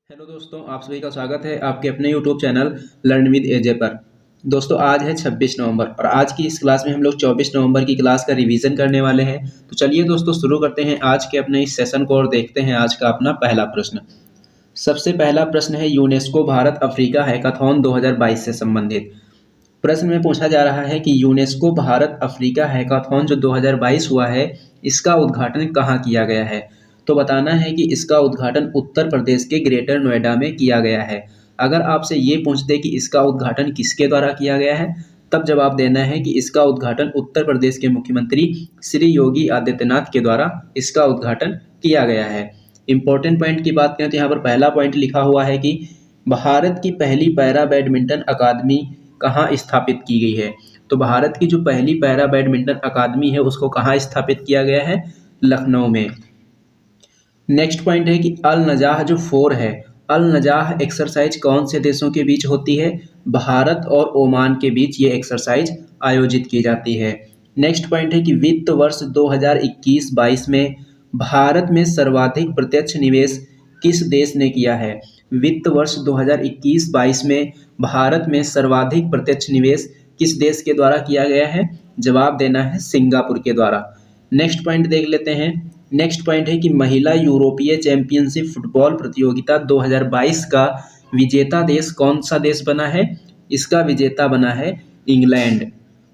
Hello दोस्तों, आप सभी का स्वागत है आपके अपने यूट्यूब चैनल लर्न विद एजे पर। दोस्तों, आज है 26 नवंबर और आज की इस क्लास में हम लोग 24 नवंबर की क्लास का रिवीजन करने वाले हैं। तो चलिए दोस्तों, शुरू करते हैं आज के अपने इस सेशन को और देखते हैं आज का अपना पहला प्रश्न। सबसे पहला प्रश्न है यूनेस्को भारत अफ्रीका हैकाथॉन 2022 से संबंधित। प्रश्न में पूछा जा रहा है कि यूनेस्को भारत अफ्रीका हैकाथॉन जो 2022 हुआ है, इसका उद्घाटन कहाँ किया गया है। तो बताना है कि इसका उद्घाटन उत्तर प्रदेश के ग्रेटर नोएडा में किया गया है। अगर आपसे ये पूछ दे कि इसका उद्घाटन किसके द्वारा किया गया है, तब जवाब देना है कि इसका उद्घाटन उत्तर प्रदेश के मुख्यमंत्री श्री योगी आदित्यनाथ के द्वारा इसका उद्घाटन किया गया है। इंपॉर्टेंट पॉइंट की बात करें तो यहाँ पर पहला पॉइंट लिखा हुआ है कि भारत की पहली पैरा बैडमिंटन अकादमी कहाँ स्थापित की गई है। तो भारत की जो पहली पैरा बैडमिंटन अकादमी है उसको कहाँ स्थापित किया गया है, लखनऊ में। नेक्स्ट पॉइंट है कि अल नजाह जो 4 है, अल नजाह एक्सरसाइज कौन से देशों के बीच होती है, भारत और ओमान के बीच ये एक्सरसाइज आयोजित की जाती है। नेक्स्ट पॉइंट है कि वित्त वर्ष 2021-22 में भारत में सर्वाधिक प्रत्यक्ष निवेश किस देश ने किया है। वित्त वर्ष 2021-22 में भारत में सर्वाधिक प्रत्यक्ष निवेश किस देश के द्वारा किया गया है, जवाब देना है सिंगापुर के द्वारा। नेक्स्ट पॉइंट देख लेते हैं। नेक्स्ट पॉइंट है कि महिला यूरोपीय चैंपियनशिप फुटबॉल प्रतियोगिता 2022 का विजेता देश कौन सा देश बना है। इसका विजेता बना है इंग्लैंड।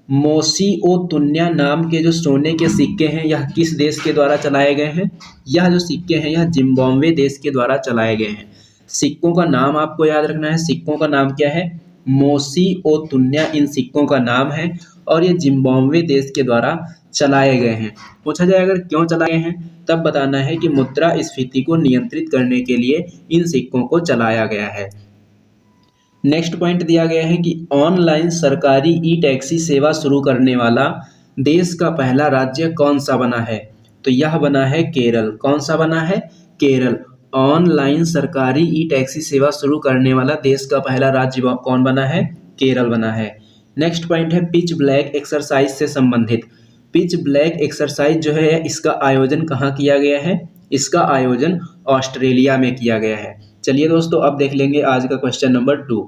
मोसी ओ तुन्या नाम के जो सोने के सिक्के हैं यह किस देश के द्वारा चलाए गए हैं। यह जो सिक्के हैं यह जिम्बाब्वे देश के द्वारा चलाए गए हैं। सिक्कों का नाम आपको याद रखना है। सिक्कों का नाम क्या है, मोसी ओ तुन्या इन सिक्कों का नाम है और ये जिम्बाब्वे देश के द्वारा चलाए गए हैं। पूछा जाए अगर क्यों चलाए गए हैं, तब बताना है कि मुद्रास्फीति को नियंत्रित करने के लिए इन सिक्कों को चलाया गया है। नेक्स्ट पॉइंट दिया गया है कि ऑनलाइन सरकारी ई टैक्सी सेवा शुरू करने वाला देश का पहला राज्य कौन सा बना है। तो यह बना है केरल। कौन सा बना है, केरल। ऑनलाइन सरकारी ई टैक्सी सेवा शुरू करने वाला देश का पहला राज्य कौन बना है, केरल बना है। नेक्स्ट पॉइंट है पिच ब्लैक एक्सरसाइज से संबंधित। पिच ब्लैक एक्सरसाइज जो है इसका आयोजन कहाँ किया गया है, इसका आयोजन ऑस्ट्रेलिया में किया गया है। चलिए दोस्तों, अब देख लेंगे आज का क्वेश्चन नंबर 2।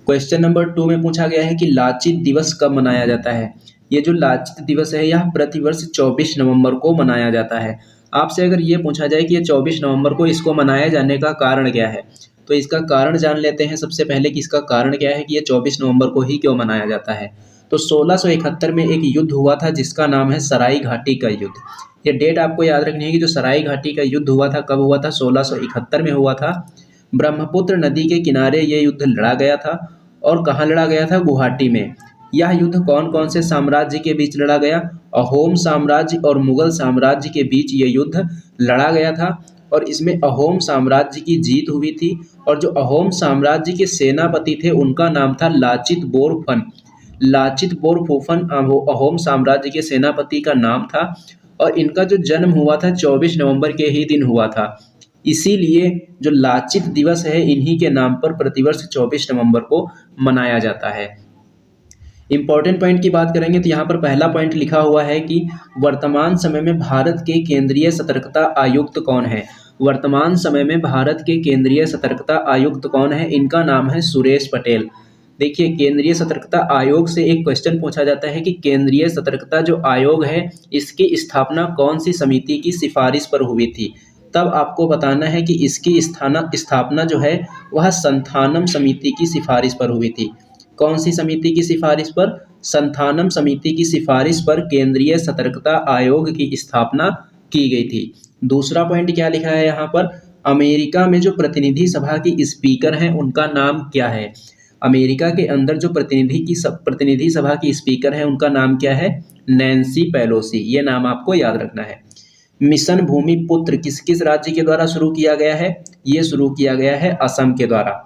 क्वेश्चन नंबर 2 में पूछा गया है कि लाचित दिवस कब मनाया जाता है। ये जो लाचित दिवस है यह प्रतिवर्ष 24 नवंबर को मनाया जाता है। आपसे अगर ये पूछा जाए कि ये 24 नवंबर को इसको मनाए जाने का कारण क्या है, तो इसका कारण जान लेते हैं सबसे पहले कि इसका कारण क्या है कि ये 24 नवंबर को ही क्यों मनाया जाता है। तो 1671 में एक युद्ध हुआ था जिसका नाम है सराय घाटी का युद्ध। ये डेट आपको याद रखनी है कि जो सराय घाटी का युद्ध हुआ था कब हुआ था, 1671 में हुआ था। ब्रह्मपुत्र नदी के किनारे ये युद्ध लड़ा गया था और कहाँ लड़ा गया था, गुवाहाटी में। यह युद्ध कौन कौन से साम्राज्य के बीच लड़ा गया, अहोम साम्राज्य और मुगल साम्राज्य के बीच ये युद्ध लड़ा गया था और इसमें अहोम साम्राज्य की जीत हुई थी। और जो अहोम साम्राज्य के सेनापति थे उनका नाम था लाचित बोरफन। लाचित बोरफुकन अहोम साम्राज्य के सेनापति का नाम था और इनका जो जन्म हुआ था 24 नवंबर के ही दिन हुआ था। इसीलिए जो लाचित दिवस है इन्हीं के नाम पर प्रतिवर्ष 24 नवंबर को मनाया जाता है। इंपॉर्टेंट पॉइंट की बात करेंगे तो यहाँ पर पहला पॉइंट लिखा हुआ है कि वर्तमान समय में भारत के केंद्रीय सतर्कता आयुक्त कौन है। वर्तमान समय में भारत के केंद्रीय सतर्कता आयुक्त कौन है, इनका नाम है सुरेश पटेल। देखिए, केंद्रीय सतर्कता आयोग से एक क्वेश्चन पूछा जाता है कि केंद्रीय सतर्कता जो आयोग है इसकी स्थापना कौन सी समिति की सिफारिश पर हुई थी। तब आपको बताना है कि इसकी स्थापना जो है वह संथानम समिति की सिफारिश पर हुई थी। कौन सी समिति की सिफारिश पर, संथानम समिति की सिफारिश पर केंद्रीय सतर्कता आयोग की स्थापना की गई थी। दूसरा पॉइंट क्या लिखा है यहाँ पर, अमेरिका में जो प्रतिनिधि सभा की स्पीकर हैं उनका नाम क्या है। अमेरिका के अंदर जो प्रतिनिधि सभा की स्पीकर है उनका नाम क्या है, नैन्सी पेलोसी। ये नाम आपको याद रखना है। मिशन भूमिपुत्र किस किस राज्य के द्वारा शुरू किया गया है, ये शुरू किया गया है असम के द्वारा।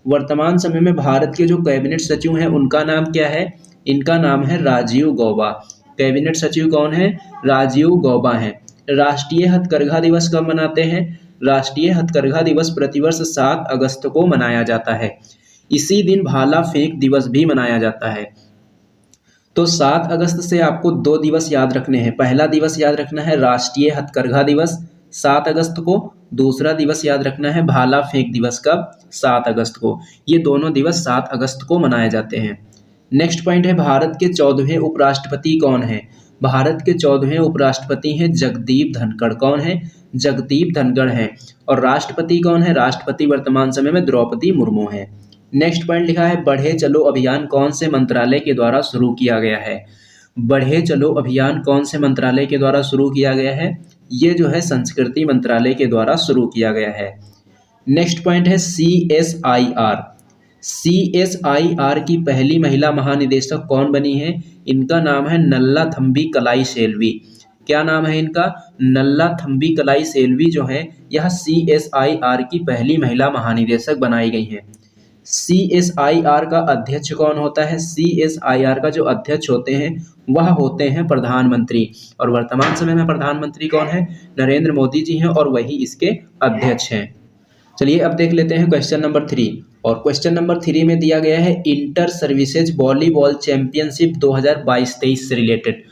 वर्तमान समय में भारत के जो कैबिनेट सचिव हैं उनका नाम क्या है, इनका नाम है राजीव गौबा। कैबिनेट सचिव कौन है, राजीव गौबा हैं। राष्ट्रीय हथकरघा दिवस कब मनाते हैं, राष्ट्रीय हथकरघा दिवस प्रतिवर्ष 7 अगस्त को मनाया जाता है। इसी दिन भाला फेंक दिवस भी मनाया जाता है। तो 7 अगस्त से आपको 2 दिवस याद रखने हैं। पहला दिवस याद रखना है राष्ट्रीय हथकरघा दिवस, 7 अगस्त को। दूसरा दिवस याद रखना है भाला फेंक दिवस, कब? 7 अगस्त को। ये दोनों दिवस 7 अगस्त को मनाए जाते हैं। नेक्स्ट पॉइंट है भारत के 14वें उपराष्ट्रपति कौन है? भारत के 14वें उपराष्ट्रपति हैं जगदीप धनखड़। कौन है? जगदीप धनखड़ हैं। और राष्ट्रपति कौन है? राष्ट्रपति वर्तमान समय में द्रौपदी मुर्मू है। नेक्स्ट पॉइंट लिखा है बढ़े चलो अभियान कौन से मंत्रालय के द्वारा शुरू किया गया है? बढ़े चलो अभियान कौन से मंत्रालय के द्वारा शुरू किया गया है? ये जो है संस्कृति मंत्रालय के द्वारा शुरू किया गया है। नेक्स्ट पॉइंट है CSIR। CSIR की पहली महिला महानिदेशक कौन बनी है? इनका नाम है नल्लाथम्बी कलाई सेल्वी। क्या नाम है इनका? नल्लाथम्बी कलाई सेल्वी जो है यह CSIR की पहली महिला महानिदेशक बनाई गई हैं। CSIR का अध्यक्ष कौन होता है? CSIR का जो अध्यक्ष होते हैं वह होते हैं प्रधानमंत्री। और वर्तमान समय में प्रधानमंत्री कौन है? नरेंद्र मोदी जी हैं और वही इसके अध्यक्ष हैं। चलिए अब देख लेते हैं क्वेश्चन नंबर 3। और क्वेश्चन नंबर 3 में दिया गया है इंटर सर्विसेज वॉलीबॉल चैंपियनशिप 2022-23 से रिलेटेड।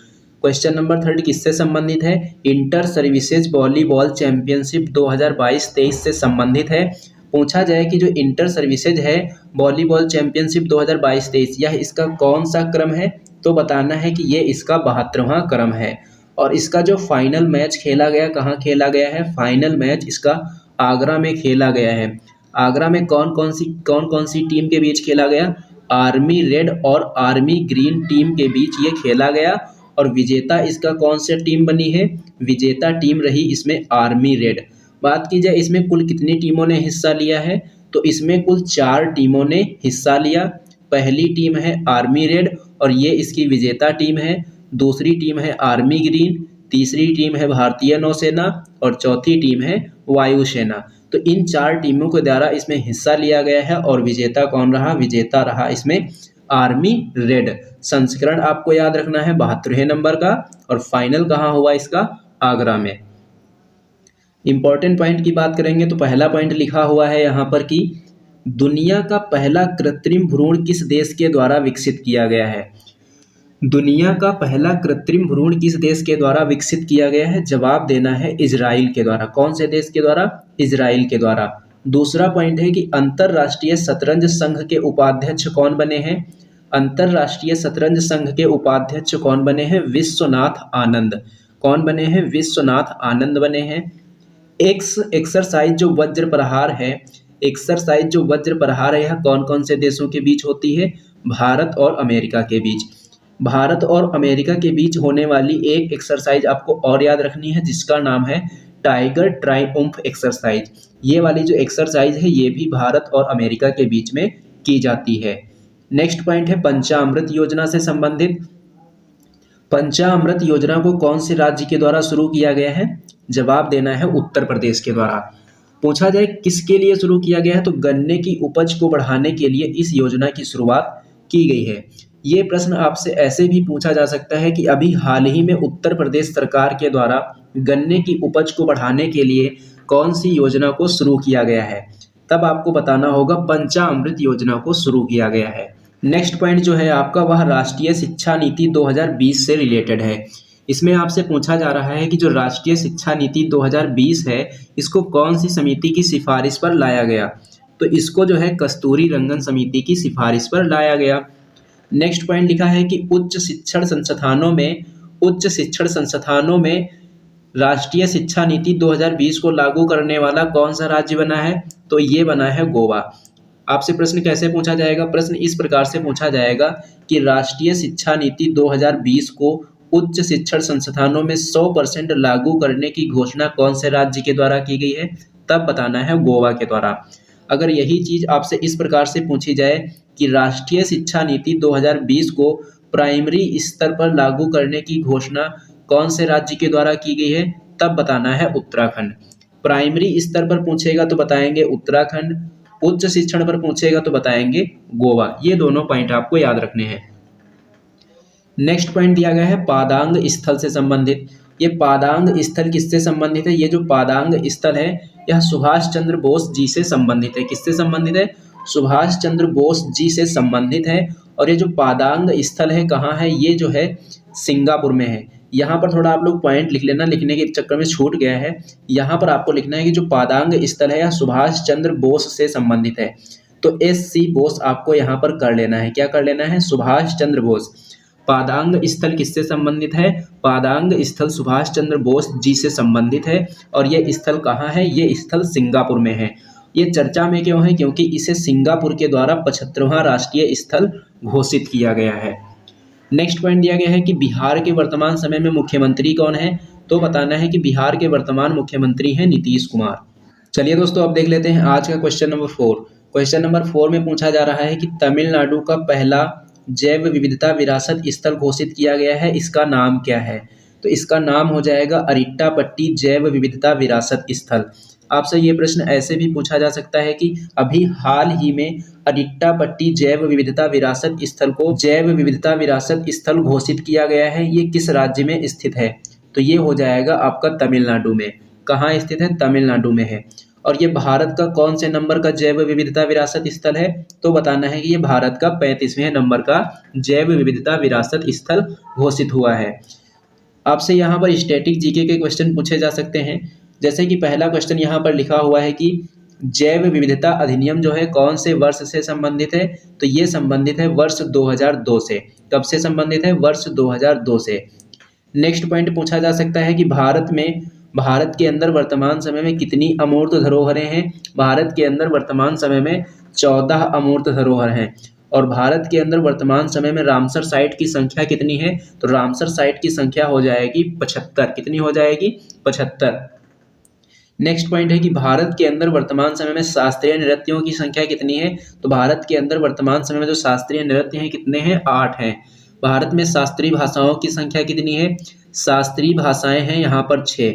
क्वेश्चन नंबर 3 किससे संबंधित है? इंटर सर्विसेज वॉलीबॉल चैंपियनशिप 2022-23 से संबंधित है। पूछा जाए कि जो इंटर सर्विसेज है वॉलीबॉल चैंपियनशिप 2022-23 यह इसका कौन सा क्रम है? तो बताना है कि ये इसका 72वां क्रम है। और इसका जो फाइनल मैच खेला गया कहाँ खेला गया है? फाइनल मैच इसका आगरा में खेला गया है। आगरा में कौन कौन सी टीम के बीच खेला गया? आर्मी रेड और आर्मी ग्रीन टीम के बीच ये खेला गया। और विजेता इसका कौन सी टीम बनी है? विजेता टीम रही इसमें आर्मी रेड। बात की जाए इसमें कुल कितनी टीमों ने हिस्सा लिया है? तो इसमें कुल 4 टीमों ने हिस्सा लिया। पहली टीम है आर्मी रेड और ये इसकी विजेता टीम है। दूसरी टीम है आर्मी ग्रीन, तीसरी टीम है भारतीय नौसेना और चौथी टीम है वायुसेना। तो इन 4 टीमों के द्वारा इसमें हिस्सा लिया गया है और विजेता कौन रहा? विजेता रहा इसमें आर्मी रेड। संस्करण आपको याद रखना है 72वें नंबर का। और फाइनल कहाँ हुआ इसका? आगरा में। इंपॉर्टेंट पॉइंट की बात करेंगे तो पहला पॉइंट लिखा हुआ है यहाँ पर कि दुनिया का पहला कृत्रिम भ्रूण किस देश के द्वारा विकसित किया गया है? दुनिया का पहला कृत्रिम भ्रूण किस देश के द्वारा विकसित किया गया है? जवाब देना है इजराइल के द्वारा। कौन से देश के द्वारा? इजराइल के द्वारा। दूसरा पॉइंट है कि अंतरराष्ट्रीय शतरंज संघ के उपाध्यक्ष कौन बने हैं? अंतरराष्ट्रीय शतरंज संघ के उपाध्यक्ष कौन बने हैं? विश्वनाथ आनंद। कौन बने हैं? विश्वनाथ आनंद बने हैं। एक्सरसाइज जो वज्र प्रहार है, एक्सरसाइज जो वज्र प्रहार है यह कौन कौन से देशों के बीच होती है? भारत और अमेरिका के बीच। भारत और अमेरिका के बीच होने वाली एक एक्सरसाइज आपको और याद रखनी है जिसका नाम है टाइगर ट्रायम्फ एक्सरसाइज। ये वाली जो एक्सरसाइज है ये भी भारत और अमेरिका के बीच में की जाती है। नेक्स्ट पॉइंट है पंचामृत योजना से संबंधित। पंचामृत योजना को कौन से राज्य के द्वारा शुरू किया गया है? जवाब देना है उत्तर प्रदेश के द्वारा। पूछा जाए किसके लिए शुरू किया गया है? तो गन्ने की उपज को बढ़ाने के लिए इस योजना की शुरुआत की गई है। ये प्रश्न आपसे ऐसे भी पूछा जा सकता है कि अभी हाल ही में उत्तर प्रदेश सरकार के द्वारा गन्ने की उपज को बढ़ाने के लिए कौन सी योजना को शुरू किया गया है? तब आपको बताना होगा पंचामृत योजना को शुरू किया गया है। नेक्स्ट पॉइंट जो है आपका वह राष्ट्रीय शिक्षा नीति 2020 से रिलेटेड है। इसमें आपसे पूछा जा रहा है कि जो राष्ट्रीय शिक्षा नीति 2020 है इसको कौन सी समिति की सिफारिश पर लाया गया? तो इसको जो है कस्तूरी रंगन समिति की सिफारिश पर लाया गया। नेक्स्ट पॉइंट लिखा है कि उच्च शिक्षण संस्थानों में राष्ट्रीय शिक्षा नीति 2020 को लागू करने वाला कौन सा राज्य बना है? तो ये बना है गोवा। आपसे प्रश्न कैसे पूछा जाएगा? प्रश्न इस प्रकार से पूछा जाएगा कि राष्ट्रीय शिक्षा नीति 2020 को उच्च शिक्षण संस्थानों में 100% लागू करने की घोषणा कौन से राज्य के द्वारा की गई है? तब बताना है गोवा के द्वारा। अगर यही चीज आपसे इस प्रकार से पूछी जाए कि राष्ट्रीय शिक्षा नीति 2020 को प्राइमरी स्तर पर लागू करने की घोषणा कौन से राज्य के द्वारा की गई है? तब बताना है उत्तराखंड। प्राइमरी स्तर पर पूछेगा तो बताएंगे उत्तराखंड, उच्च शिक्षण पर पूछेगा तो बताएंगे गोवा। ये दोनों पॉइंट आपको याद रखने हैं। नेक्स्ट पॉइंट दिया गया है पादांग स्थल से संबंधित। ये पादांग स्थल किससे संबंधित है? ये जो पादांग स्थल है यह सुभाष चंद्र बोस जी से संबंधित है। किससे संबंधित है? सुभाष चंद्र बोस जी से संबंधित है। और ये जो पादांग स्थल है कहाँ है? ये जो है सिंगापुर में है। यहाँ पर थोड़ा आप लोग पॉइंट लिख लेना, लिखने के चक्कर में छूट गया है। यहाँ पर आपको लिखना है कि जो पादांग स्थल है यह सुभाष चंद्र बोस से संबंधित है। तो SC बोस आपको यहाँ पर कर लेना है। क्या कर लेना है? सुभाष चंद्र बोस। पादांग स्थल किससे संबंधित है? पादांग स्थल सुभाष चंद्र बोस जी से संबंधित है। और ये स्थल कहाँ है? ये स्थल सिंगापुर में है। ये चर्चा में क्यों है? क्योंकि इसे सिंगापुर के द्वारा 75वां राष्ट्रीय स्थल घोषित किया गया है। नेक्स्ट पॉइंट दिया गया है कि बिहार के वर्तमान समय में मुख्यमंत्री कौन है? तो बताना है कि बिहार के वर्तमान मुख्यमंत्री हैं नीतीश कुमार। चलिए दोस्तों, अब देख लेते हैं आज का क्वेश्चन नंबर 4। क्वेश्चन नंबर 4 में पूछा जा रहा है कि तमिलनाडु का पहला जैव विविधता विरासत स्थल घोषित किया गया है, इसका नाम क्या है? तो इसका नाम हो जाएगा अरिट्टापट्टी जैव विविधता विरासत स्थल। आपसे ये प्रश्न ऐसे भी पूछा जा सकता है कि अभी हाल ही में अरिट्टापट्टी जैव विविधता विरासत स्थल को जैव विविधता विरासत स्थल घोषित किया गया है, ये किस राज्य में स्थित है? तो ये हो जाएगा आपका तमिलनाडु में। कहाँ स्थित है? तमिलनाडु में है। और ये भारत का कौन से नंबर का जैव विविधता विरासत स्थल है? तो बताना है कि ये भारत का 35वें नंबर का जैव विविधता विरासत स्थल घोषित हुआ है। आपसे यहाँ पर स्टैटिक जीके के क्वेश्चन पूछे जा सकते हैं। जैसे कि पहला क्वेश्चन यहाँ पर लिखा हुआ है कि जैव विविधता अधिनियम जो है कौन से वर्ष से संबंधित है? तो ये संबंधित है वर्ष 2002 से। कब से संबंधित है? वर्ष 2002 से। नेक्स्ट पॉइंट पूछा जा सकता है कि भारत के अंदर वर्तमान समय में कितनी अमूर्त धरोहरें हैं? भारत के अंदर वर्तमान समय में 14 अमूर्त धरोहर हैं। और भारत के अंदर वर्तमान समय में रामसर साइट की संख्या कितनी है? तो रामसर साइट की संख्या हो जाएगी 75। कितनी हो जाएगी? 75। नेक्स्ट पॉइंट है कि भारत के अंदर वर्तमान समय में शास्त्रीय नृत्यों की संख्या कितनी है? तो भारत के अंदर वर्तमान समय में जो शास्त्रीय नृत्य हैं कितने हैं? 8 हैं। भारत में शास्त्रीय भाषाओं की संख्या कितनी है? शास्त्रीय भाषाएं हैं यहाँ पर 6।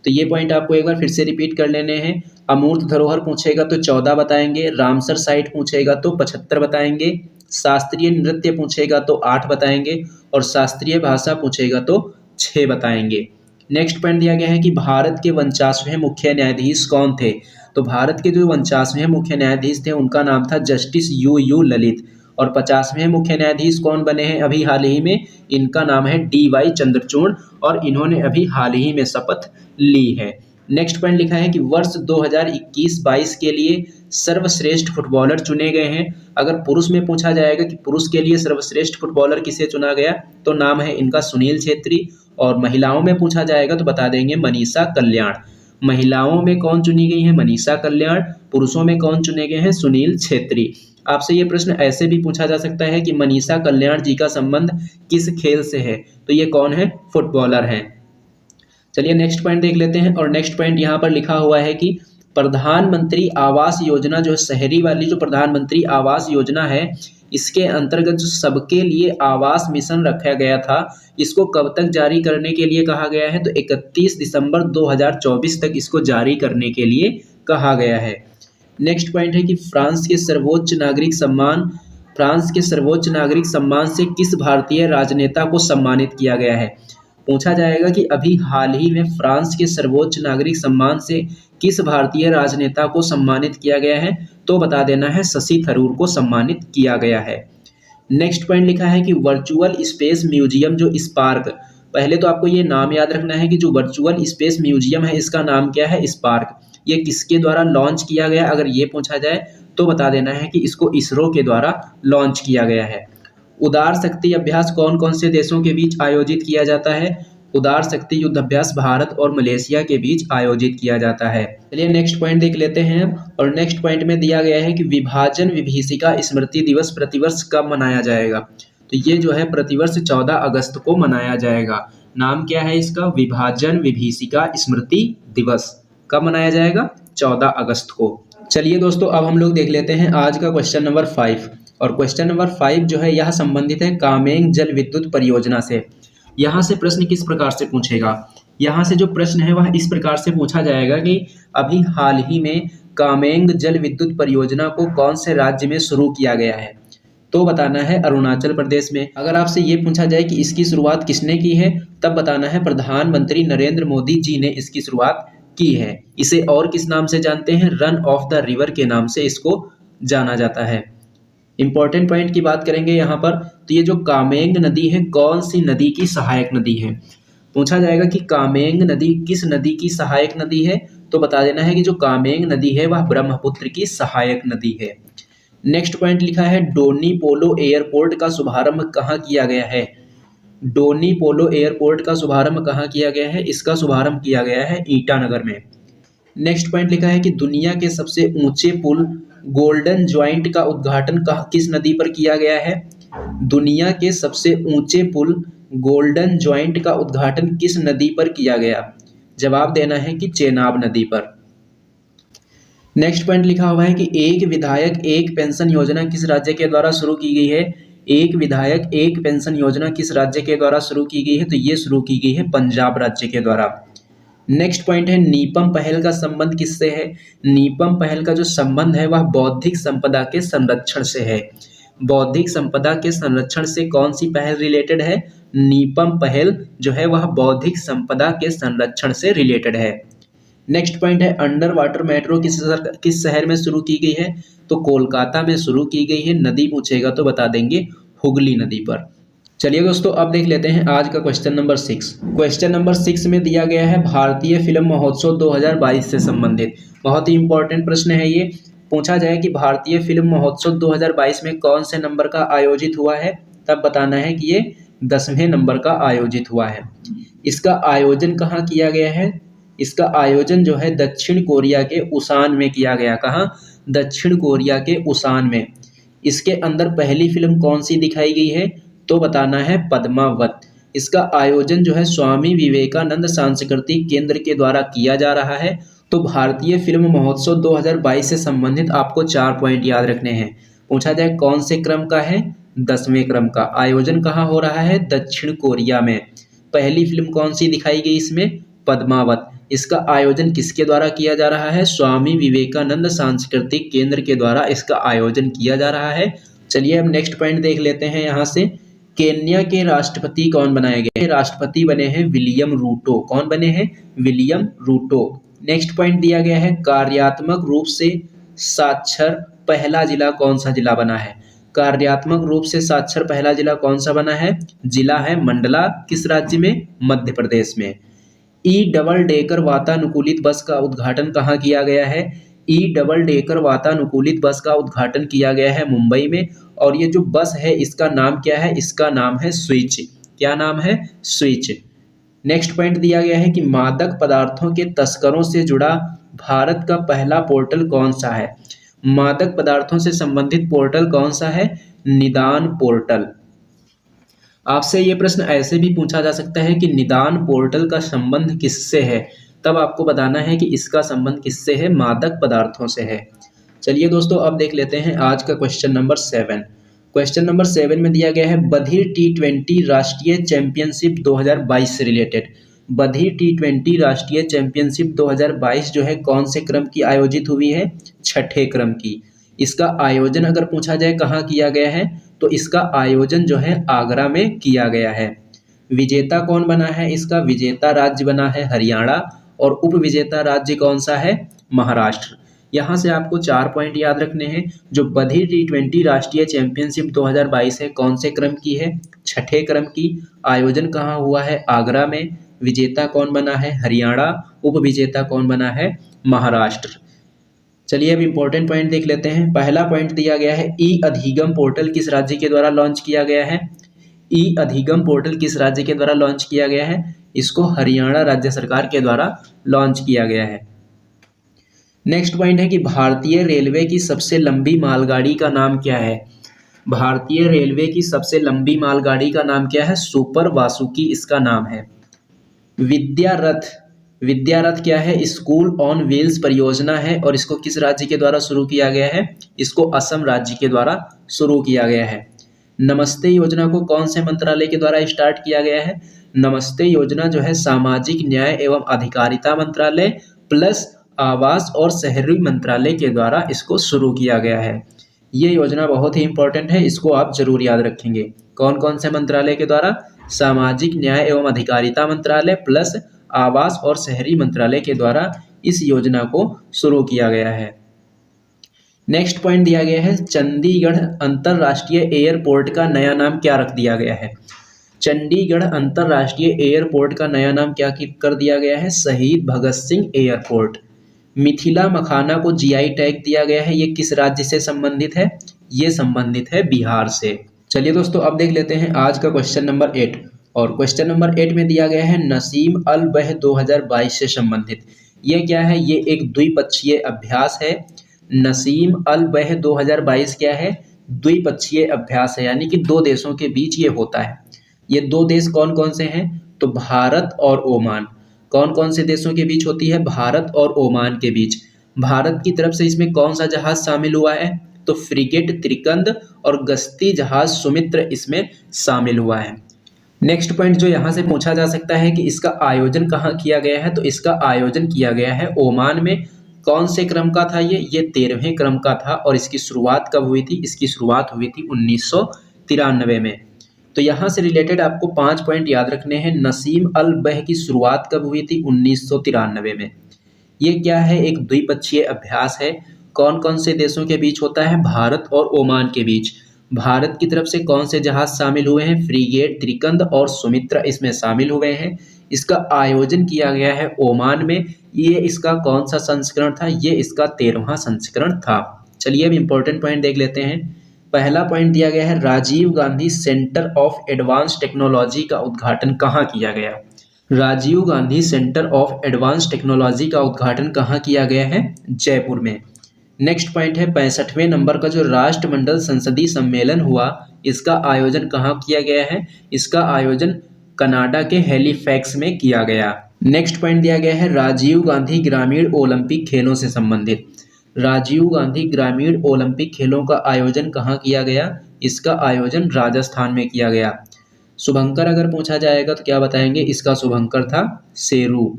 तो ये पॉइंट आपको एक बार फिर से रिपीट कर लेने हैं। अमूर्त धरोहर पूछेगा तो 14 बताएंगे, रामसर साइट पूछेगा तो 75 बताएंगे, शास्त्रीय नृत्य पूछेगा तो 8 बताएंगे और शास्त्रीय भाषा पूछेगा तो 6 बताएंगे। नेक्स्ट पॉइंट दिया गया है कि भारत के 49वें मुख्य न्यायाधीश कौन थे? तो भारत के जो 49वें मुख्य न्यायाधीश थे उनका नाम था जस्टिस यू ललित। और 50वें मुख्य न्यायाधीश कौन बने हैं अभी हाल ही में? इनका नाम है DY चंद्रचूड़ और इन्होंने अभी हाल ही में शपथ ली है। नेक्स्ट पॉइंट लिखा है कि वर्ष 2021-22 के लिए सर्वश्रेष्ठ फुटबॉलर चुने गए हैं। अगर पुरुष में पूछा जाएगा कि पुरुष के लिए सर्वश्रेष्ठ फुटबॉलर किसे चुना गया, तो नाम है इनका सुनील छेत्री। और महिलाओं में पूछा जाएगा तो बता देंगे मनीषा कल्याण। महिलाओं में कौन चुनी गई है? मनीषा कल्याण। पुरुषों में कौन चुने गए हैं? सुनील छेत्री। आपसे ये प्रश्न ऐसे भी पूछा जा सकता है कि मनीषा कल्याण जी का संबंध किस खेल से है? तो ये कौन है? फुटबॉलर हैं। चलिए नेक्स्ट पॉइंट देख लेते हैं। और नेक्स्ट पॉइंट यहाँ पर लिखा हुआ है कि प्रधानमंत्री आवास योजना जो शहरी वाली जो प्रधानमंत्री आवास योजना है, इसके अंतर्गत जो सबके लिए आवास मिशन रखा गया था, इसको कब तक जारी करने के लिए कहा गया है? तो 31 दिसंबर 2024 तक इसको जारी करने के लिए कहा गया है। नेक्स्ट पॉइंट है कि फ्रांस के सर्वोच्च नागरिक सम्मान से किस भारतीय राजनेता को सम्मानित किया गया है? पूछा जाएगा कि अभी हाल ही में फ्रांस के सर्वोच्च नागरिक सम्मान से किस भारतीय राजनेता को सम्मानित किया गया है? तो बता देना है शशि थरूर को सम्मानित किया गया है। नेक्स्ट पॉइंट लिखा है कि वर्चुअल स्पेस म्यूजियम जो स्पार्क, पहले तो आपको ये नाम याद रखना है कि जो वर्चुअल स्पेस म्यूजियम है इसका नाम क्या है? स्पार्क। ये किसके द्वारा लॉन्च किया गया? अगर ये पूछा जाए तो बता देना है कि इसको इसरो के द्वारा लॉन्च किया गया है। उदार शक्ति अभ्यास कौन कौन से देशों के बीच आयोजित किया जाता है? उदार शक्ति युद्ध अभ्यास भारत और मलेशिया के बीच आयोजित किया जाता है। चलिए नेक्स्ट पॉइंट देख लेते हैं। और नेक्स्ट पॉइंट में दिया गया है कि विभाजन विभीषिका स्मृति दिवस प्रतिवर्ष कब मनाया जाएगा? तो ये जो है प्रतिवर्ष 14 अगस्त को मनाया जाएगा। नाम क्या है इसका? विभाजन विभीषिका स्मृति दिवस। कब मनाया जाएगा? 14 अगस्त को। चलिए दोस्तों, अब हम लोग देख लेते हैं आज का क्वेश्चन नंबर 5। और क्वेश्चन नंबर 5 जो है यह संबंधित है कामेंग जल विद्युत परियोजना से। यहाँ से प्रश्न किस प्रकार से पूछेगा? यहाँ से जो प्रश्न है वह इस प्रकार से पूछा जाएगा कि अभी हाल ही में कामेंग जल विद्युत परियोजना को कौन से राज्य में शुरू किया गया है? तो बताना है अरुणाचल प्रदेश में। अगर आपसे ये पूछा जाए कि इसकी शुरुआत किसने की है, तब बताना है प्रधानमंत्री नरेंद्र मोदी जी ने इसकी शुरुआत की है। इसे और किस नाम से जानते हैं? रन ऑफ द रिवर के नाम से इसको जाना जाता है। इंपॉर्टेंट पॉइंट की बात करेंगे यहाँ पर, तो ये जो कामेंग नदी है कौन सी नदी की सहायक नदी है? पूछा जाएगा कि कामेंग नदी किस नदी की सहायक नदी है, तो बता देना है कि जो कामेंग नदी है वह ब्रह्मपुत्र की सहायक नदी है। नेक्स्ट पॉइंट लिखा है डोनी पोलो एयरपोर्ट का शुभारंभ कहाँ किया गया है। डोनी पोलो एयरपोर्ट का शुभारंभ कहाँ किया गया है, इसका शुभारंभ किया गया है ईटानगर में। नेक्स्ट पॉइंट लिखा है कि दुनिया के सबसे ऊंचे पुल गोल्डन ज्वाइंट का उद्घाटन किस नदी पर किया गया है। दुनिया के सबसे ऊंचे पुल गोल्डन ज्वाइंट का उद्घाटन किस नदी पर किया गया, जवाब देना है कि चेनाब नदी पर। नेक्स्ट पॉइंट लिखा हुआ है कि एक विधायक एक पेंशन योजना किस राज्य के द्वारा शुरू की गई है। एक विधायक एक पेंशन योजना किस राज्य के द्वारा शुरू की गई है, तो ये शुरू की गई है पंजाब राज्य के द्वारा। नेक्स्ट पॉइंट है नीपम पहल का संबंध किससे है। नीपम पहल का जो संबंध है वह बौद्धिक संपदा के संरक्षण से है। बौद्धिक संपदा के संरक्षण से कौन सी पहल रिलेटेड है, नीपम पहल जो है वह बौद्धिक संपदा के संरक्षण से रिलेटेड है। नेक्स्ट पॉइंट है अंडर वाटर मेट्रो किस शहर में शुरू की गई है, तो कोलकाता में शुरू की गई है। नदी पूछेगा तो बता देंगे हुगली नदी पर। चलिए दोस्तों अब देख लेते हैं आज का क्वेश्चन नंबर 6। क्वेश्चन नंबर 6 में दिया गया है भारतीय फिल्म महोत्सव 2022 से संबंधित। बहुत ही इंपॉर्टेंट प्रश्न है ये। पूछा जाए कि भारतीय फिल्म महोत्सव 2022 में कौन से नंबर का आयोजित हुआ है, तब बताना है कि ये 10वें नंबर का आयोजित हुआ है। इसका आयोजन कहाँ किया गया है, इसका आयोजन जो है दक्षिण कोरिया के उसान में किया गया। कहाँ, दक्षिण कोरिया के उसान में। इसके अंदर पहली फिल्म कौन सी दिखाई गई है, तो बताना है पद्मावत। इसका आयोजन जो है स्वामी विवेकानंद सांस्कृतिक केंद्र के द्वारा किया जा रहा है। तो भारतीय फिल्म महोत्सव 2022 से संबंधित आपको 4 पॉइंट याद रखने हैं। पूछा जाए कौन से क्रम का है, 10वें क्रम का। आयोजन कहाँ हो रहा है, दक्षिण कोरिया में। पहली फिल्म कौन सी दिखाई गई इसमें, पद्मावत। इसका आयोजन किसके द्वारा किया जा रहा है, स्वामी विवेकानंद सांस्कृतिक केंद्र के द्वारा इसका आयोजन किया जा रहा है। चलिए अब नेक्स्ट पॉइंट देख लेते हैं यहाँ से। केन्या के राष्ट्रपति कौन बनाए गए, राष्ट्रपति बने हैं विलियम रूटो। कौन बने हैं, विलियम रूटो। नेक्स्ट पॉइंट दिया गया है कार्यात्मक रूप से साक्षर पहला जिला कौन सा जिला बना है। कार्यात्मक रूप से साक्षर पहला जिला कौन सा बना है, जिला है मंडला। किस राज्य में, मध्य प्रदेश में। ई डबल डेकर वातानुकूलित बस का उद्घाटन कहाँ किया गया है। ई डबल डेकर वातानुकूलित बस का उद्घाटन किया गया है मुंबई में। और ये जो बस है इसका नाम क्या है, इसका नाम है स्विच। क्या नाम है, स्विच। नेक्स्ट पॉइंट दिया गया है कि मादक पदार्थों के तस्करों से जुड़ा भारत का पहला पोर्टल कौन सा है। मादक पदार्थों से संबंधित पोर्टल कौन सा है, निदान पोर्टल। आपसे ये प्रश्न ऐसे भी पूछा जा सकता है कि निदान पोर्टल का संबंध किससे है, तब आपको बताना है कि इसका संबंध किससे है, मादक पदार्थों से है। चलिए दोस्तों अब देख लेते हैं आज का क्वेश्चन नंबर 7। क्वेश्चन नंबर 7 में दिया गया है बधिर T20 राष्ट्रीय चैंपियनशिप 2022 से रिलेटेड। बधिर T20 राष्ट्रीय चैंपियनशिप 2022 जो है कौन से क्रम की आयोजित हुई है, 6ठे क्रम की। इसका आयोजन अगर पूछा जाए कहाँ किया गया है, तो इसका आयोजन जो है आगरा में किया गया है। विजेता कौन बना है, इसका विजेता राज्य बना है हरियाणा। और उप विजेता राज्य कौन सा है, महाराष्ट्र। यहाँ से आपको 4 पॉइंट याद रखने हैं। जो बधिर T20 राष्ट्रीय चैंपियनशिप 2022 है कौन से क्रम की है, 6ठे क्रम की। आयोजन कहाँ हुआ है, आगरा में। विजेता कौन बना है, हरियाणा। उप विजेता कौन बना है, महाराष्ट्र। चलिए अब इंपॉर्टेंट पॉइंट देख लेते हैं। पहला पॉइंट दिया गया है ई अधिगम पोर्टल किस राज्य के द्वारा लॉन्च किया गया है। ई अधिगम पोर्टल किस राज्य के द्वारा लॉन्च किया गया है, इसको हरियाणा राज्य सरकार के द्वारा लॉन्च किया गया है। नेक्स्ट पॉइंट है कि भारतीय रेलवे की सबसे लंबी मालगाड़ी का नाम क्या है। भारतीय रेलवे की सबसे लंबी मालगाड़ी का नाम क्या है, सुपर वासुकी इसका नाम है। विद्यारथ, विद्यारथ क्या है, स्कूल ऑन व्हील्स परियोजना है। और इसको किस राज्य के द्वारा शुरू किया गया है, इसको असम राज्य के द्वारा शुरू किया गया है। नमस्ते योजना को कौन से मंत्रालय के द्वारा स्टार्ट किया गया है। नमस्ते योजना जो है सामाजिक न्याय एवं अधिकारिता मंत्रालय प्लस आवास और शहरी मंत्रालय के द्वारा इसको शुरू किया गया है। ये योजना बहुत ही इंपॉर्टेंट है, इसको आप जरूर याद रखेंगे। कौन कौन से मंत्रालय के द्वारा, सामाजिक न्याय एवं अधिकारिता मंत्रालय प्लस आवास और शहरी मंत्रालय के द्वारा इस योजना को शुरू किया गया है। नेक्स्ट पॉइंट दिया गया है चंडीगढ़ अंतरराष्ट्रीय एयरपोर्ट का नया नाम क्या रख दिया गया है। चंडीगढ़ अंतर्राष्ट्रीय एयरपोर्ट का नया नाम क्या कर दिया गया है? शहीद भगत सिंह एयरपोर्ट। मिथिला मखाना को जीआई टैग दिया गया है, ये किस राज्य से संबंधित है? ये संबंधित है बिहार से। चलिए दोस्तों अब देख लेते हैं आज का क्वेश्चन नंबर 8। और क्वेश्चन नंबर 8 में दिया गया है नसीम अल बह 2022 से संबंधित। ये क्या है? ये एक द्विपक्षीय अभ्यास है। नसीम अल बह 2022 क्या है? द्विपक्षीय अभ्यास है, यानी कि दो देशों के बीच ये होता है। ये दो देश कौन कौन से हैं? तो भारत और ओमान। कौन कौन से देशों के बीच होती है? भारत और ओमान के बीच। भारत की तरफ से इसमें कौन सा जहाज शामिल हुआ है? तो फ्रिगेट त्रिकंद और गश्ती जहाज सुमित्र इसमें शामिल हुआ है। नेक्स्ट पॉइंट जो यहाँ से पूछा जा सकता है कि इसका आयोजन कहाँ किया गया है? तो इसका आयोजन किया गया है ओमान में। कौन से क्रम का था ये 13वें क्रम का था। और इसकी शुरुआत कब हुई थी? इसकी शुरुआत हुई थी 1993 में। तो यहाँ से रिलेटेड आपको 5 पॉइंट याद रखने हैं। नसीम अल बह की शुरुआत कब हुई थी? 1993 में। ये क्या है? एक द्विपक्षीय अभ्यास है। कौन कौन से देशों के बीच होता है? भारत और ओमान के बीच। भारत की तरफ से कौन से जहाज शामिल हुए हैं? फ्रिगेट त्रिकंद और सुमित्रा इसमें शामिल हुए हैं। इसका आयोजन किया गया है ओमान में। ये इसका कौन सा संस्करण था? ये इसका 13वां संस्करण था। चलिए अब इंपॉर्टेंट पॉइंट देख लेते हैं। पहला पॉइंट दिया गया है Rajiv Gandhi centre of advance technology का उद्घाटन कहाँ किया गया? Rajiv Gandhi centre of advance technology का उद्घाटन कहाँ किया गया है? जयपुर में। नेक्स्ट पॉइंट है 65वें नंबर का जो राष्ट्रमंडल संसदीय सम्मेलन हुआ, इसका आयोजन कहाँ किया गया है? इसका आयोजन कनाडा के हैलिफैक्स में किया गया। नेक्स्ट पॉइंट दिया गया है राजीव गांधी ग्रामीण ओलंपिक खेलों से संबंधित। राजीव गांधी ग्रामीण ओलंपिक खेलों का आयोजन कहाँ किया गया? इसका आयोजन राजस्थान में किया गया। शुभंकर अगर पूछा जाएगा तो क्या बताएंगे? इसका शुभंकर था शेरू।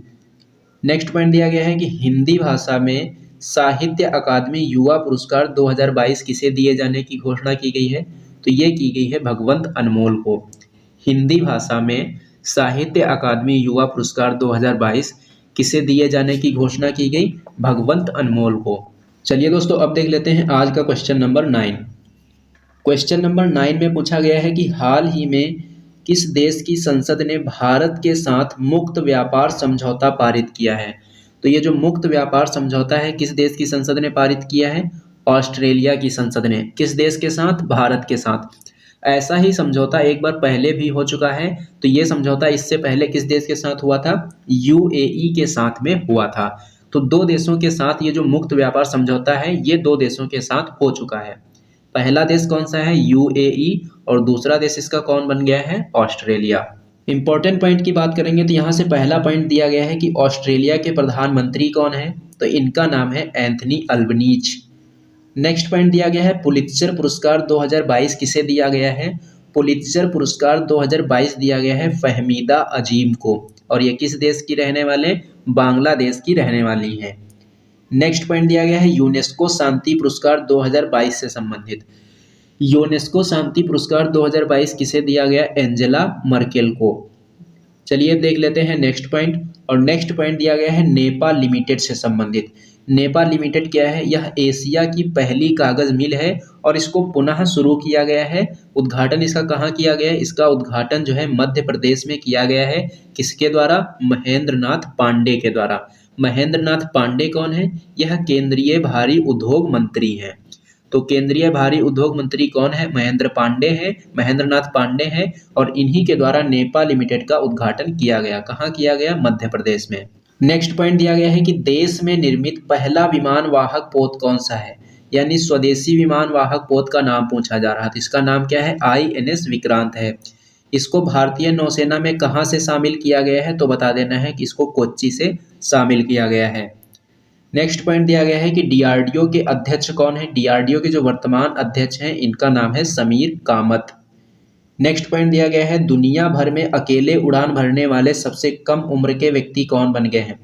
नेक्स्ट पॉइंट दिया गया है कि हिंदी भाषा में साहित्य अकादमी युवा पुरस्कार 2022 किसे दिए जाने की घोषणा की गई है? तो ये की गई है भगवंत अनमोल को। हिंदी भाषा में साहित्य अकादमी युवा पुरस्कार 2022 किसे दिए जाने की घोषणा की गई? भगवंत अनमोल को। चलिए दोस्तों अब देख लेते हैं आज का क्वेश्चन नंबर 9। क्वेश्चन नंबर 9 में पूछा गया है कि हाल ही में किस देश की संसद ने भारत के साथ मुक्त व्यापार समझौता पारित किया है? तो ये जो मुक्त व्यापार समझौता है किस देश की संसद ने पारित किया है? ऑस्ट्रेलिया की संसद ने। किस देश के साथ? भारत के साथ। ऐसा ही समझौता एक बार पहले भी हो चुका है। तो ये समझौता इससे पहले किस देश के साथ हुआ था? यूएई के साथ में हुआ था। तो दो देशों के साथ ये जो मुक्त व्यापार समझौता है ये दो देशों के साथ हो चुका है। पहला देश कौन सा है? यूएई। और दूसरा देश इसका कौन बन गया है? ऑस्ट्रेलिया। इंपॉर्टेंट पॉइंट की बात करेंगे तो यहाँ से पहला पॉइंट दिया गया है कि ऑस्ट्रेलिया के प्रधानमंत्री कौन है? तो इनका नाम है एंथनी अल्बनीज। नेक्स्ट पॉइंट दिया गया है पुलित्जर पुरस्कार 2022 किसे दिया गया है? पुलित्जर पुरस्कार 2022 दिया गया है फहमीदा अजीम को। और ये किस देश की रहने वाले? बांग्लादेश की रहने वाली हैं। नेक्स्ट पॉइंट दिया गया है यूनेस्को शांति पुरस्कार 2022 से संबंधित। यूनेस्को शांति पुरस्कार 2022 किसे दिया गया? एंजेला मर्केल को। चलिए देख लेते हैं नेक्स्ट पॉइंट। और नेक्स्ट पॉइंट दिया गया है नेपाल लिमिटेड से संबंधित। नेपाल लिमिटेड क्या है? यह एशिया की पहली कागज मिल है और इसको पुनः शुरू किया गया है। उद्घाटन इसका कहाँ किया गया है? इसका उद्घाटन जो है मध्य प्रदेश में किया गया है। किसके द्वारा? महेंद्र नाथ पांडे के द्वारा। महेंद्र नाथ पांडे कौन है? यह केंद्रीय भारी उद्योग मंत्री हैं। तो केंद्रीय भारी उद्योग मंत्री कौन है? महेंद्र नाथ पांडे हैं। और इन्हीं के द्वारा नेपाल लिमिटेड का उद्घाटन किया गया। कहाँ किया गया? मध्य प्रदेश में। नेक्स्ट पॉइंट दिया गया है कि देश में निर्मित पहला विमान वाहक पोत कौन सा है? यानी स्वदेशी विमान वाहक पोत का नाम पूछा जा रहा था। इसका नाम क्या है? INS विक्रांत है। इसको भारतीय नौसेना में कहाँ से शामिल किया गया है? तो बता देना है कि इसको कोच्चि से शामिल किया गया है। नेक्स्ट पॉइंट दिया गया है कि DRDO के अध्यक्ष कौन है? DRDO के जो वर्तमान अध्यक्ष हैं इनका नाम है समीर कामत। नेक्स्ट पॉइंट दिया गया है दुनिया भर में अकेले उड़ान भरने वाले सबसे कम उम्र के व्यक्ति कौन बन गए हैं?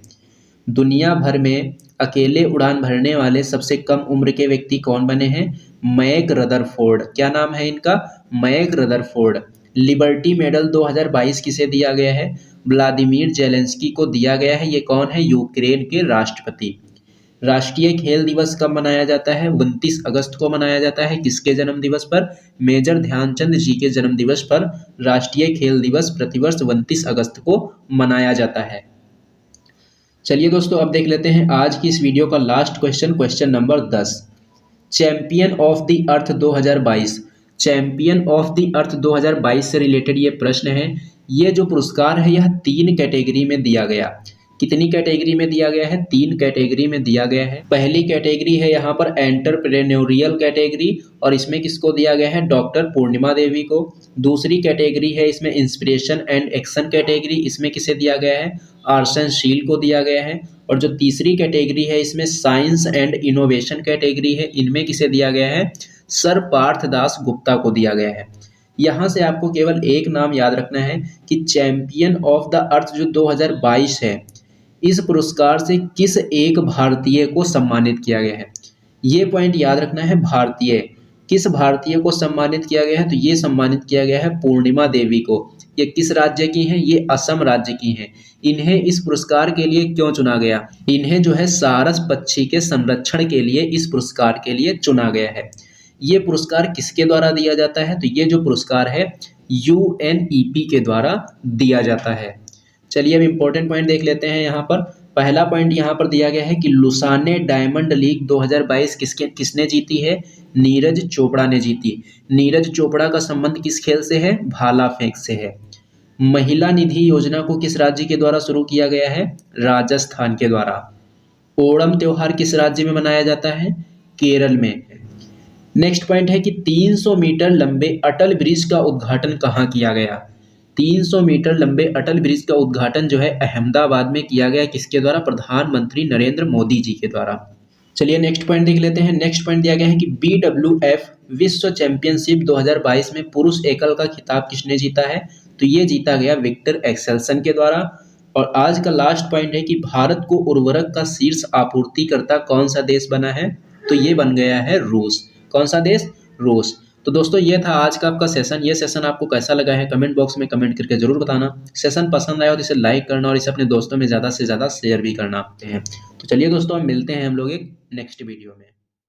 दुनिया भर में अकेले उड़ान भरने वाले सबसे कम उम्र के व्यक्ति कौन बने हैं? Mac Rutherford. क्या नाम है इनका? Mac Rutherford. लिबर्टी मेडल 2022 किसे दिया गया है? व्लादिमीर जेलेंस्की को दिया गया है। ये कौन है? यूक्रेन के राष्ट्रपति। राष्ट्रीय खेल दिवस कब मनाया जाता है? 29 अगस्त को मनाया जाता है। किसके जन्म दिवस पर? मेजर ध्यानचंद जी के जन्म दिवस पर राष्ट्रीय खेल दिवस प्रतिवर्ष 29 अगस्त को मनाया जाता है। चलिए दोस्तों, अब देख लेते हैं आज की इस वीडियो का last question, question number 10। Champion of the earth 2022, champion of the earth 2022 से रिलेटेड ये प्रश्न है। ये जो पुरस्कार है यह 3 कैटेगरी में दिया गया। कितनी कैटेगरी में दिया गया है? 3 कैटेगरी में दिया गया है। पहली कैटेगरी है यहाँ पर एंटरप्रेन्योरियल कैटेगरी, और इसमें किसको दिया गया है? डॉक्टर पूर्णिमा देवी को। दूसरी कैटेगरी है इसमें इंस्पिरेशन एंड एक्शन कैटेगरी, इसमें किसे दिया गया है? आर्सन शील को दिया गया है। और जो तीसरी कैटेगरी है इसमें साइंस एंड इनोवेशन कैटेगरी है, इनमें किसे दिया गया है? सर पार्थ दास गुप्ता को दिया गया है। यहाँ से आपको केवल एक नाम याद रखना है कि चैंपियन ऑफ द अर्थ जो 2022 है, इस पुरस्कार से किस एक भारतीय को सम्मानित किया गया है। ये पॉइंट याद रखना है, भारतीय, किस भारतीय को सम्मानित किया गया है? तो ये सम्मानित किया गया है पूर्णिमा देवी को। ये किस राज्य की हैं? ये असम राज्य की हैं। इन्हें इस पुरस्कार के लिए क्यों चुना गया? इन्हें जो है सारस पक्षी के संरक्षण के लिए इस पुरस्कार के लिए चुना गया है। ये पुरस्कार किसके द्वारा दिया जाता है? तो ये जो पुरस्कार है UNEP के द्वारा दिया जाता है। चलिए अब इम्पोर्टेंट पॉइंट देख लेते हैं। यहाँ पर पहला पॉइंट यहाँ पर दिया गया है कि लुसाने डायमंड लीग 2022 किसने जीती है? नीरज चोपड़ा ने जीती। नीरज चोपड़ा का संबंध किस खेल से है? भाला फेंक से है। महिला निधि योजना को किस राज्य के द्वारा शुरू किया गया है? राजस्थान के द्वारा। ओणम त्योहार किस राज्य में मनाया जाता है? केरल में। नेक्स्ट पॉइंट है कि 300 मीटर लंबे अटल ब्रिज का उद्घाटन कहाँ किया गया? 300 मीटर लंबे अटल ब्रिज का उद्घाटन जो है अहमदाबाद में किया गया। किसके द्वारा? प्रधानमंत्री नरेंद्र मोदी जी के द्वारा। चलिए नेक्स्ट पॉइंट देख लेते हैं। नेक्स्ट पॉइंट दिया गया है कि BWF विश्व चैंपियनशिप 2022 में पुरुष एकल का खिताब किसने जीता है? तो ये जीता गया विक्टर एक्सेल्सन के द्वारा। और आज का लास्ट पॉइंट है कि भारत को उर्वरक का शीर्ष आपूर्तिकर्ता कौन सा देश बना है? तो ये बन गया है रूस। कौन सा देश? रूस। तो दोस्तों ये था आज का आपका सेशन। ये सेशन आपको कैसा लगा है कमेंट बॉक्स में कमेंट करके जरूर बताना। सेशन पसंद आया हो तो इसे लाइक करना और इसे अपने दोस्तों में ज़्यादा से ज़्यादा शेयर भी करना है। तो चलिए दोस्तों, हम मिलते हैं हम लोग एक नेक्स्ट वीडियो में।